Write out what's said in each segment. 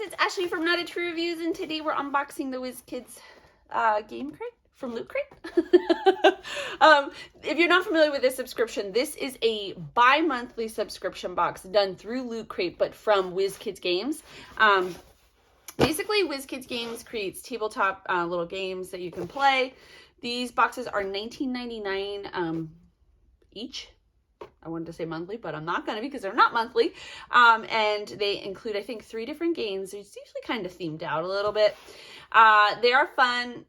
it's Ashley from Not a True Reviews, and today we're unboxing the WizKids Game Crate from Loot Crate. If you're not familiar with this subscription, this is a bi-monthly subscription box done through Loot Crate, but from WizKids Games. Basically, WizKids Games creates tabletop little games that you can play. These boxes are $19.99 each. I wanted to say monthly, but I'm not going to because they're not monthly. And they include, I think, 3 different games. It's usually kind of themed out a little bit. They are fun.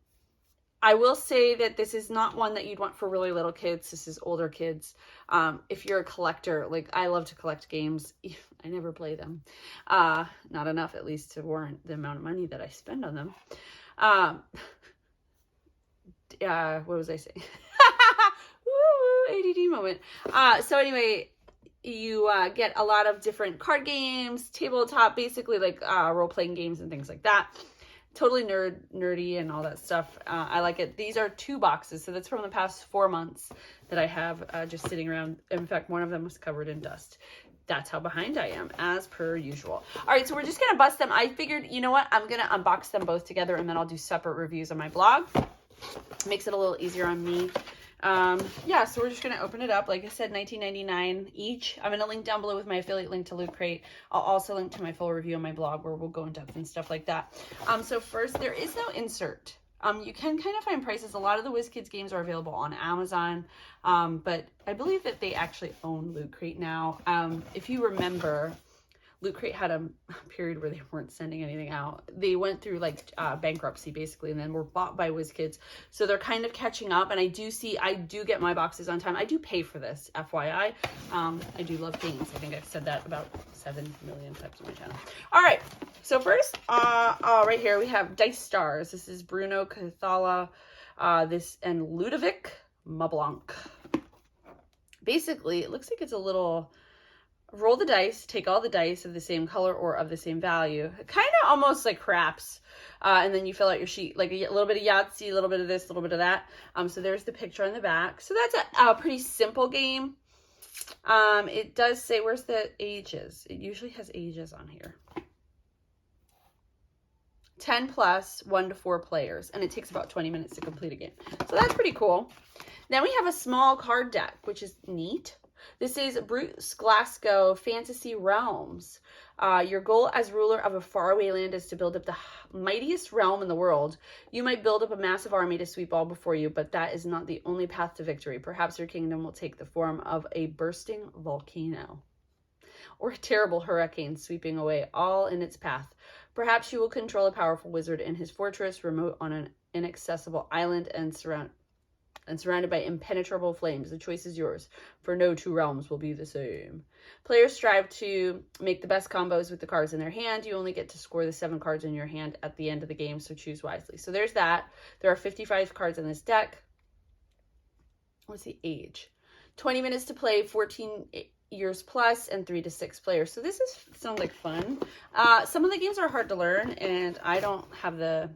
I will say that this is not one that you'd want for really little kids. This is older kids. If you're a collector, like I love to collect games. I never play them. Not enough, at least, to warrant the amount of money that I spend on them. What was I saying? ADD moment. So anyway, you get a lot of different card games, tabletop, basically like role-playing games and things like that. Totally nerdy and all that stuff. I like it. These are 2 boxes, so that's from the past 4 months that I have just sitting around. In fact, one of them was covered in dust. That's how behind I am, as per usual. All right, so we're just gonna bust them. I figured, you know what? I'm gonna unbox them both together, and then I'll do separate reviews on my blog. Makes it a little easier on me. Yeah, so we're just going to open it up. Like I said, $19.99 each. I'm going to link down below with my affiliate link to Loot Crate. I'll also link to my full review on my blog where we'll go in depth and stuff like that. So first, there is no insert. You can kind of find prices. A lot of the WizKids games are available on Amazon, but I believe that they actually own Loot Crate now. If you remember, Loot Crate had a period where they weren't sending anything out. They went through like bankruptcy basically, and then were bought by WizKids. So they're kind of catching up, and I do get my boxes on time. I do pay for this, FYI. I do love games. I think I've said that about 7 million times on my channel. All right, so first, right here we have Dice Stars. This is Bruno Cathala, and Ludovic Mablanc. Basically, it looks like it's a little... Roll the dice, take all the dice of the same color or of the same value. Kind of almost like craps. And then you fill out your sheet, like a little bit of Yahtzee, a little bit of this, a little bit of that. So there's the picture on the back. So that's a pretty simple game. It does say, where's the ages? It usually has ages on here. 10 plus, 1 to 4 players. And it takes about 20 minutes to complete a game. So that's pretty cool. Then we have a small card deck, which is neat. This is Bruce Glasgow Fantasy Realms. Your goal as ruler of a faraway land is to build up the mightiest realm in the world. You might build up a massive army to sweep all before you, but that is not the only path to victory. Perhaps your kingdom will take the form of a bursting volcano or a terrible hurricane sweeping away all in its path. Perhaps you will control a powerful wizard in his fortress, remote on an inaccessible island and surrounded by impenetrable flames. The choice is yours, for no 2 realms will be the same. Players strive to make the best combos with the cards in their hand. You only get to score the 7 cards in your hand at the end of the game, so choose wisely. So there's that. There are 55 cards in this deck. What's the age? 20 minutes to play, 14 years plus, and 3 to 6 players. So this sounds like fun. Some of the games are hard to learn, and I don't have the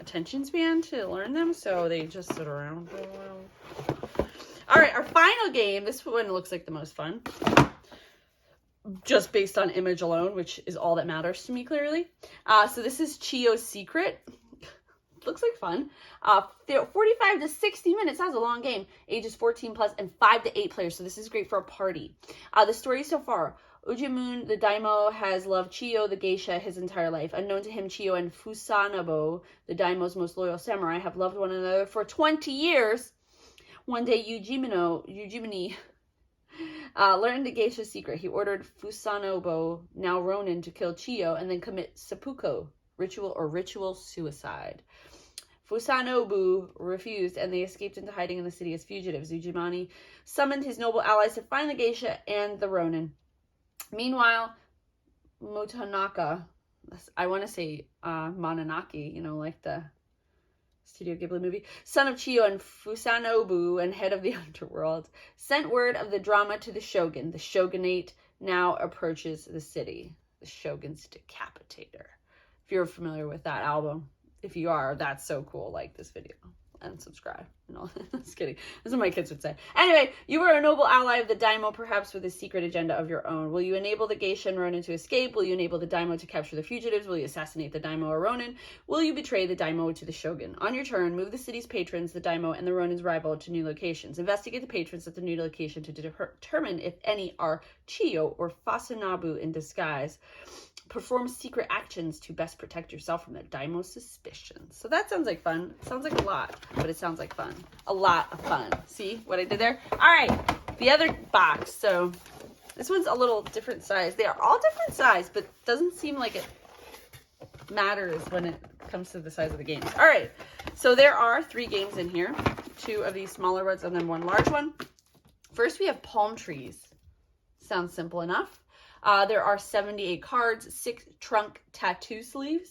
attention span to learn them, so they just sit around for a while. All right, our final game. This one looks like the most fun, just based on image alone, which is all that matters to me, clearly. So this is Chio Secret. Looks like fun. 45 to 60 minutes. That's a long game. Ages 14 plus and 5 to 8 players. So this is great for a party. The story so far. Ujimun, the daimyo, has loved Chio, the geisha, his entire life. Unknown to him, Chio and Fusanabo, the daimyo's most loyal samurai, have loved one another for 20 years. One day, Ujimini learned the geisha's secret. He ordered Fusanabo, now Ronin, to kill Chio and then commit seppuku, ritual suicide. Fusanobu refused, and they escaped into hiding in the city as fugitives. Ujimani summoned his noble allies to find the geisha and the Ronin. Meanwhile, Motonaka, I want to say Mononoke, you know, like the Studio Ghibli movie, son of Chio and Fusanobu and head of the underworld, sent word of the drama to the shogun. The shogunate now approaches the city. The shogun's decapitator. If you're familiar with that album, if you are, that's so cool. Like this video. and subscribe. No, just kidding. That's what my kids would say. Anyway, you are a noble ally of the daimyo, perhaps with a secret agenda of your own. Will you enable the geisha and ronin to escape? Will you enable the daimyo to capture the fugitives? Will you assassinate the daimyo or ronin? Will you betray the daimyo to the shogun? On your turn, move the city's patrons, the daimyo, and the ronin's rival to new locations. Investigate the patrons at the new location to determine if any are Chio or Fasanabu in disguise. Perform secret actions to best protect yourself from the daimyo's suspicions. So that sounds like fun. It sounds like a lot, but it sounds like fun. A lot of fun. See what I did there? All right, the other box. So this one's a little different size. They are all different size, but it doesn't seem like it matters when it comes to the size of the games. All right, so there are 3 games in here. 2 of these smaller ones and then 1 large one. First, we have palm trees. Sounds simple enough. There are 78 cards, 6 trunk tattoo sleeves.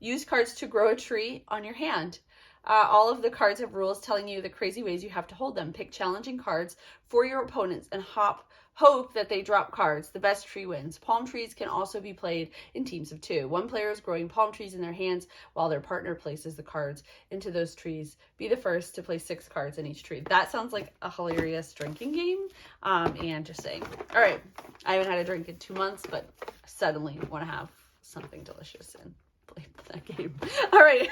Use cards to grow a tree on your hand. All of the cards have rules telling you the crazy ways you have to hold them. Pick challenging cards for your opponents and hope that they drop cards. The best tree wins. Palm trees can also be played in teams of 2. One player is growing palm trees in their hands while their partner places the cards into those trees. Be the first to place 6 cards in each tree. That sounds like a hilarious drinking game. And just saying. All right. I haven't had a drink in 2 months, but suddenly want to have something delicious and play that game. All right.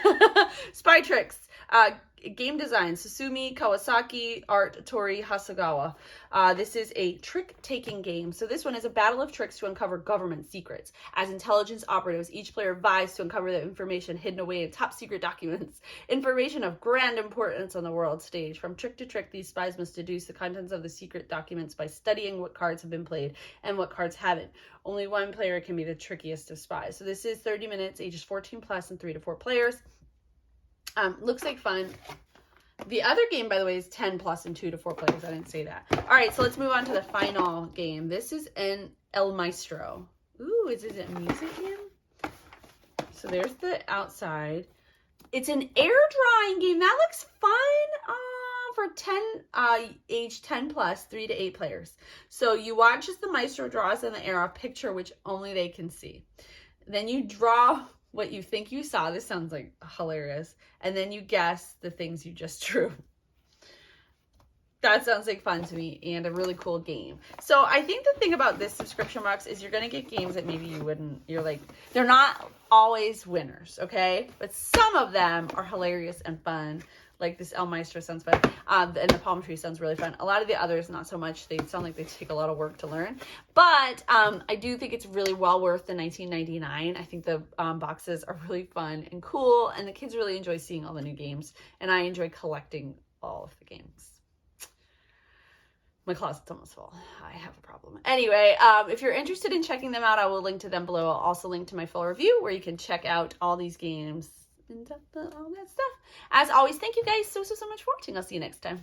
Spy tricks. Game design, Susumi Kawasaki, art Tori Hasagawa. This is a trick-taking game. So this one is a battle of tricks to uncover government secrets. As intelligence operatives, each player vies to uncover the information hidden away in top-secret documents. Information of grand importance on the world stage. From trick to trick, these spies must deduce the contents of the secret documents by studying what cards have been played and what cards haven't. Only one player can be the trickiest of spies. So this is 30 minutes, ages 14 plus and 3 to 4 players. Looks like fun. The other game, by the way, is 10 plus and 2 to 4 players. I didn't say that. All right, so let's move on to the final game. This is an El Maestro. Ooh, is it a music game? So there's the outside. It's an air drawing game. That looks fun for age 10 plus, 3 to 8 players. So you watch as the Maestro draws in the air a picture which only they can see. Then you draw what you think you saw. This sounds like hilarious. And then you guess the things you just drew. That sounds like fun to me and a really cool game. So I think the thing about this subscription box is you're going to get games that maybe you wouldn't, they're not always winners, okay? But some of them are hilarious and fun. Like this El Maestro sounds fun. And the palm tree sounds really fun. A lot of the others, not so much. They sound like they take a lot of work to learn. But I do think it's really well worth the $19.99. I think the boxes are really fun and cool. And the kids really enjoy seeing all the new games. And I enjoy collecting all of the games. My closet's almost full. I have a problem. Anyway, if you're interested in checking them out, I will link to them below. I'll also link to my full review where you can check out all these games and all that stuff. As always, thank you guys so much for watching. I'll see you next time.